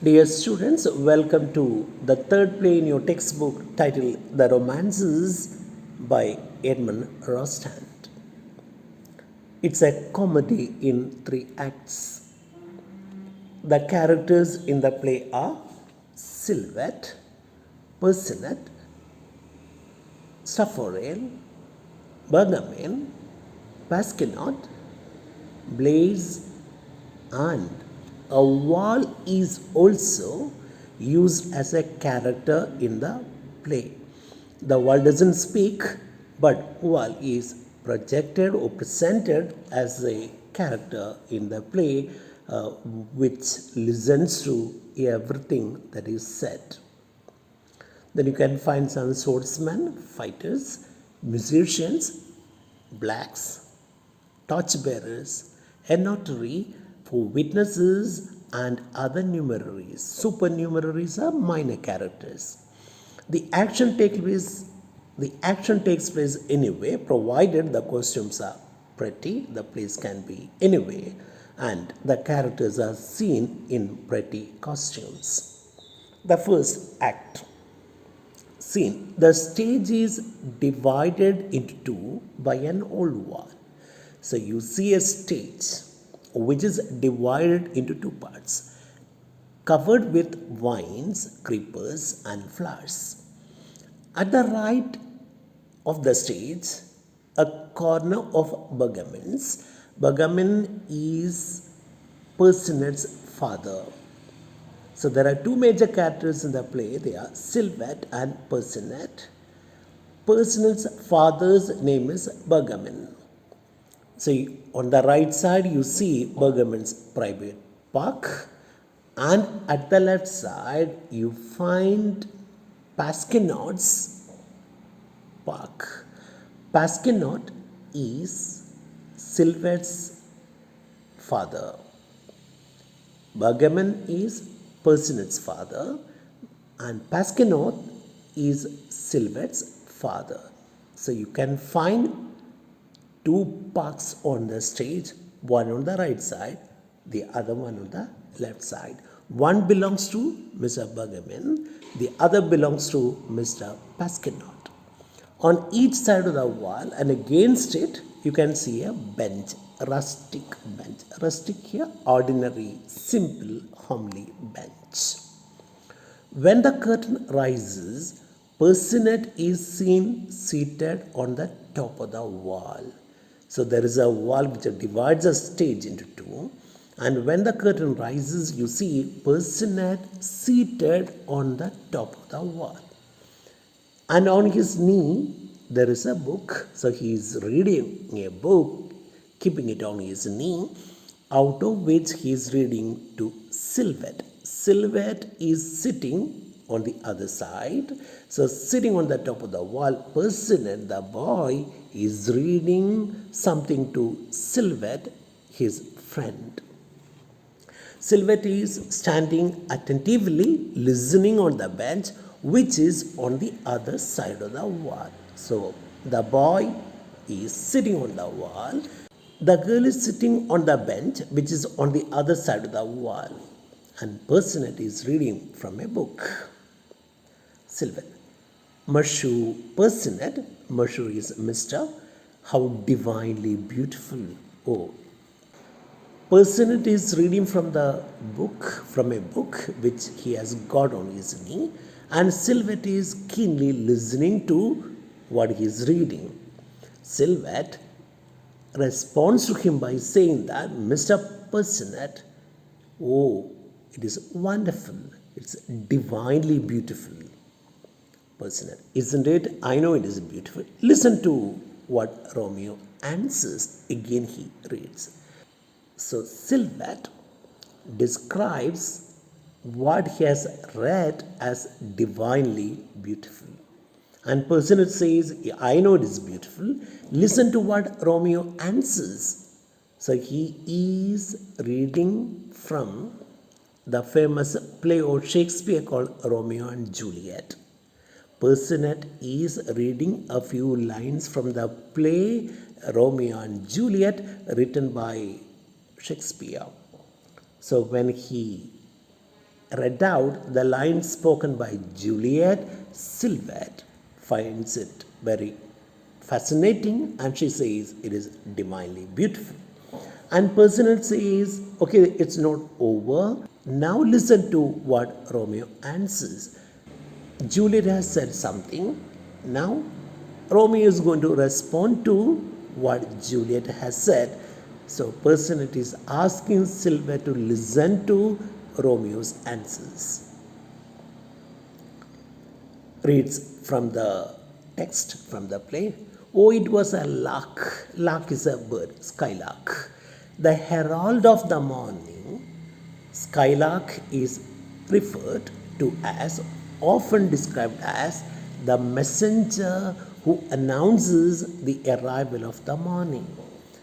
Dear students, welcome to the third play in your textbook titled The Romances by Edmund Rostand. It's a comedy in three acts. The characters in the play are Silhouette, Personette, Stafforel, Bergamin, Pasquinot, Blaze, and a wall is also used as a character in the play. The wall doesn't speak, but wall is projected or presented as a character in the play, which listens to everything that is said. Then you can find some swordsmen, fighters, musicians, blacks, torchbearers, a notary for witnesses, and other numeraries. Supernumeraries are minor characters. The action takes place anyway, provided the costumes are pretty. The place can be anyway, and the characters are seen in pretty costumes. The first act scene. The stage is divided into two by an old wall. So you see a stage which is divided into two parts, covered with vines, creepers, and flowers. At the right of the stage, a corner of Bergamin's. Bergamin is Personette's father. So there are two major characters in the play. They are Silhouette and Personette. Personette's father's name is Bergamin. So on the right side you see Bergamin's private park, and at the left side you find Pasquinot's park. Pasquinot is Silhouette's father. Bergamin is Personette's father, and Pasquinot is Silhouette's father. So you can find two parks on the stage, one on the right side, the other one on the left side. One belongs to Mr. Bergamin, the other belongs to Mr. Pasquinot. On each side of the wall and against it, you can see a bench, rustic bench. Rustic here, ordinary, simple, homely bench. When the curtain rises, Personette is seen seated on the top of the wall. So there is a wall which divides the stage into two, and when the curtain rises, you see Personette seated on the top of the wall. And on his knee, there is a book. So he is reading a book, keeping it on his knee, out of which he is reading to Silhouette. Silhouette is sitting on the other side. So sitting on the top of the wall, Personette, the boy, is reading something to Silhouette, his friend. Silhouette is standing attentively listening on the bench, which is on the other side of the wall. So the boy is sitting on the wall. The girl is sitting on the bench, which is on the other side of the wall. And Personette is reading from a book. Silhouette. Monsieur Personette. Monsieur is Mr. How divinely beautiful. Oh. Personette is reading from a book which he has got on his knee, and Silhouette is keenly listening to what he is reading. Silhouette responds to him by saying that, Mr. Personette, oh, it is wonderful. It's divinely beautiful. Personette, isn't it? I know it is beautiful. Listen to what Romeo answers. Again he reads. So Silhouette describes what he has read as divinely beautiful. And Personette says, I know it is beautiful. Listen to what Romeo answers. So he is reading from the famous play of Shakespeare called Romeo and Juliet. Personette is reading a few lines from the play Romeo and Juliet written by Shakespeare. So when he read out the lines spoken by Juliet, Sylvette finds it very fascinating and she says it is divinely beautiful. And Personal says, okay, it's not over. Now listen to what Romeo answers. Juliet has said something. Now Romeo is going to respond to what Juliet has said. So Personate is asking Silver to listen to Romeo's answers. Reads from the text from the play. Oh, it was a lark. Lark is a bird, skylark. The herald of the morning. Skylark is referred to as, often described as, the messenger who announces the arrival of the morning.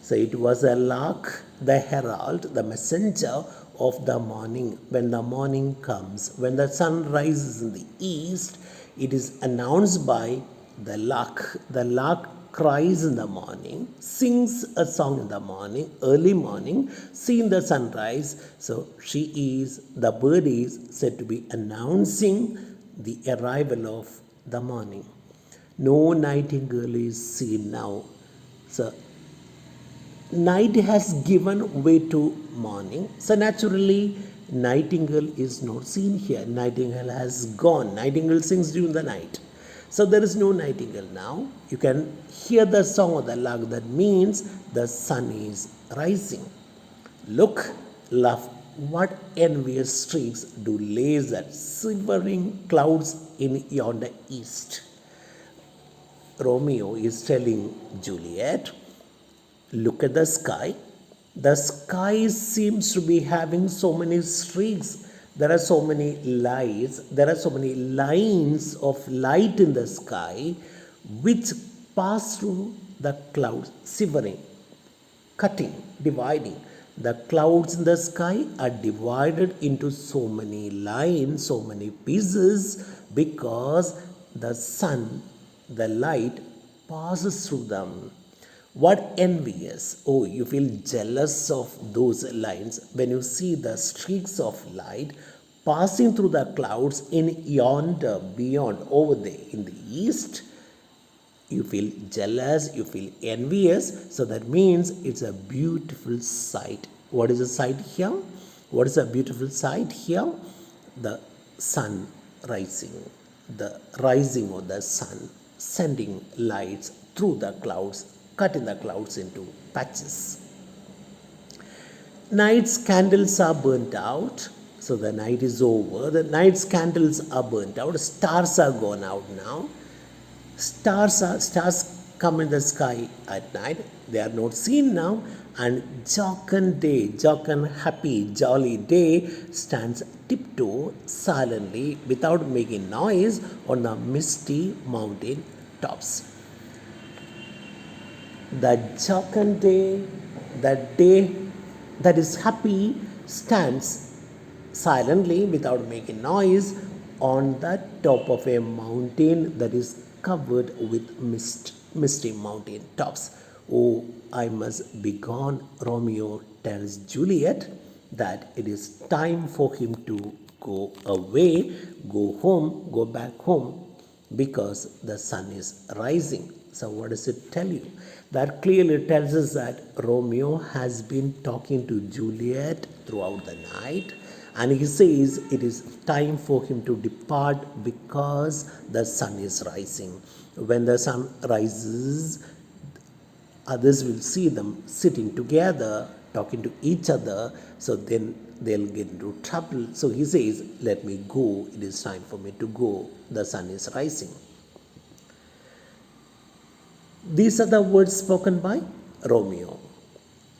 So it was a lark, the herald, the messenger of the morning. When the morning comes, when the sun rises in the east, it is announced by the lark. The lark cries in the morning, sings a song in the morning, early morning, seeing the sunrise. So the bird is said to be announcing the arrival of the morning. No nightingale is seen now. So night has given way to morning. So naturally, nightingale is not seen here. Nightingale has gone. Nightingale sings during the night. So there is no nightingale now. You can hear the song of the lark. That means the sun is rising. Look, laugh, what envious streaks do lace at silvering clouds in yonder east. Romeo is telling Juliet, look at the sky. The sky seems to be having so many streaks. There are so many lights. There are so many lines of light in the sky which pass through the clouds, shivering, cutting, dividing. The clouds in the sky are divided into so many lines, so many pieces, because the sun, the light, passes through them. What envious! Oh, you feel jealous of those lines when you see the streaks of light passing through the clouds in yonder, beyond, over there in the east. You feel jealous, you feel envious. So that means it's a beautiful sight. What is the sight here? What is a beautiful sight here? The sun rising, the rising of the sun, sending lights through the clouds, cutting the clouds into patches. Night's candles are burnt out. So the night is over. The night's candles are burnt out. Stars are gone out now. Stars come in the sky at night. They are not seen now. And jocund, happy, jolly day stands tiptoe silently without making noise on the misty mountain tops. The jocund day, that day that is happy, stands silently without making noise on the top of a mountain that is covered with misty mountain tops. Oh, I must be gone, Romeo tells Juliet that it is time for him to go away, go home, go back home, because the sun is rising. So what does it tell you? That clearly tells us that Romeo has been talking to Juliet throughout the night, and he says it is time for him to depart because the sun is rising. When the sun rises, others will see them sitting together, talking to each other, so then they'll get into trouble. So he says, let me go, it is time for me to go, the sun is rising. These are the words spoken by Romeo.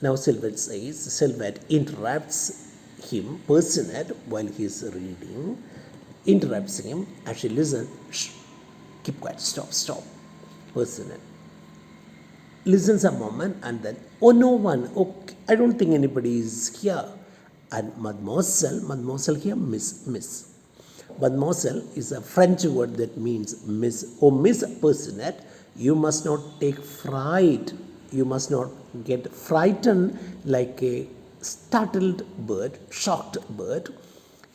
Now Sylvette interrupts him, Personate, while he is reading, interrupts him as she listens. Shh, keep quiet, stop. Personate listens a moment and then, oh, no one, okay, I don't think anybody is here. And mademoiselle here, miss. Mademoiselle is a French word that means miss. Oh, Miss Personette, you must not take fright. You must not get frightened like a startled bird, shocked bird.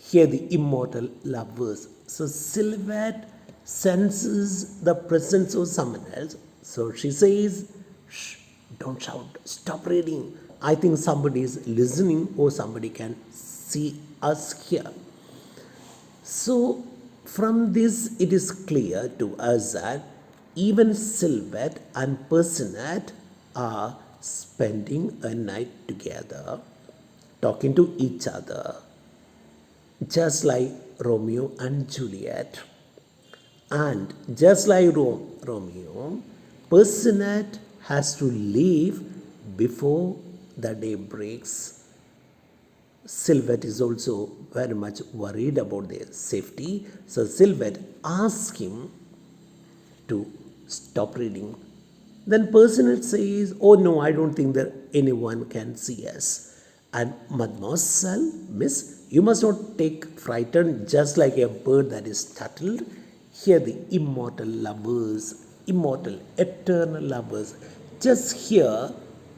Here, the immortal lovers. So, Silhouette senses the presence of someone else. So, she says, shh, don't shout, stop reading. I think somebody is listening or somebody can see us here. So, from this, it is clear to us that even Silhouette and Personette are spending a night together, talking to each other, just like Romeo and Juliet. And just like Romeo, Personette has to leave before the day breaks. Silhouette is also very much worried about their safety. So Silhouette asks him to stop reading. Then Personette says, oh no, I don't think that anyone can see us. And Mademoiselle, miss, you must not take frightened just like a bird that is startled. Here the immortal lovers, immortal, eternal lovers. Just hear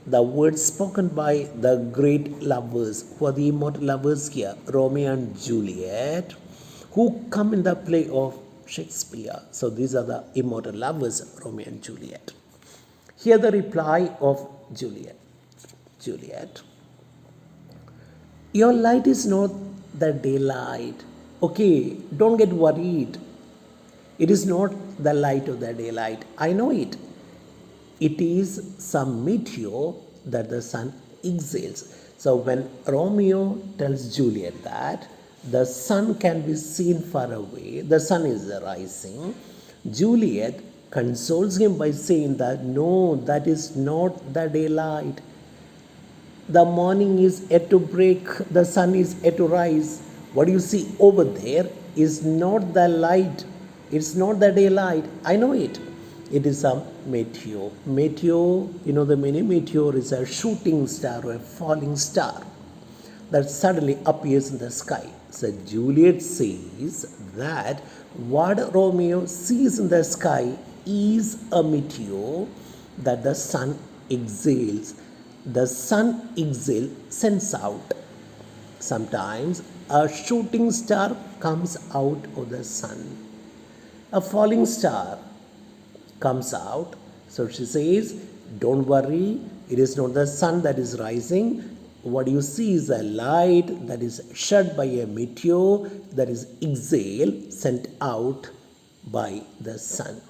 the words spoken by the great lovers. Who are the immortal lovers here? Romeo and Juliet, who come in the play of Shakespeare. So these are the immortal lovers, Romeo and Juliet. Hear the reply of Juliet. Juliet, your light is not the daylight. Okay, don't get worried. It is not the light of the daylight. I know it. It is some meteor that the sun exhales. So when Romeo tells Juliet that the sun can be seen far away, the sun is rising, Juliet consoles him by saying that no, that is not the daylight. The morning is yet to break, the sun is yet to rise. What you see over there is not the light, it's not the daylight. I know it. It is a meteor. Meteor, you know the meaning? Meteor is a shooting star or a falling star that suddenly appears in the sky. So Juliet says that what Romeo sees in the sky is a meteor that the sun exhales. The sun exhale sends out. Sometimes a shooting star comes out of the sun. A falling star comes out. So she says, don't worry, it is not the sun that is rising. What you see is a light that is shed by a meteor that is exhaled, sent out by the sun.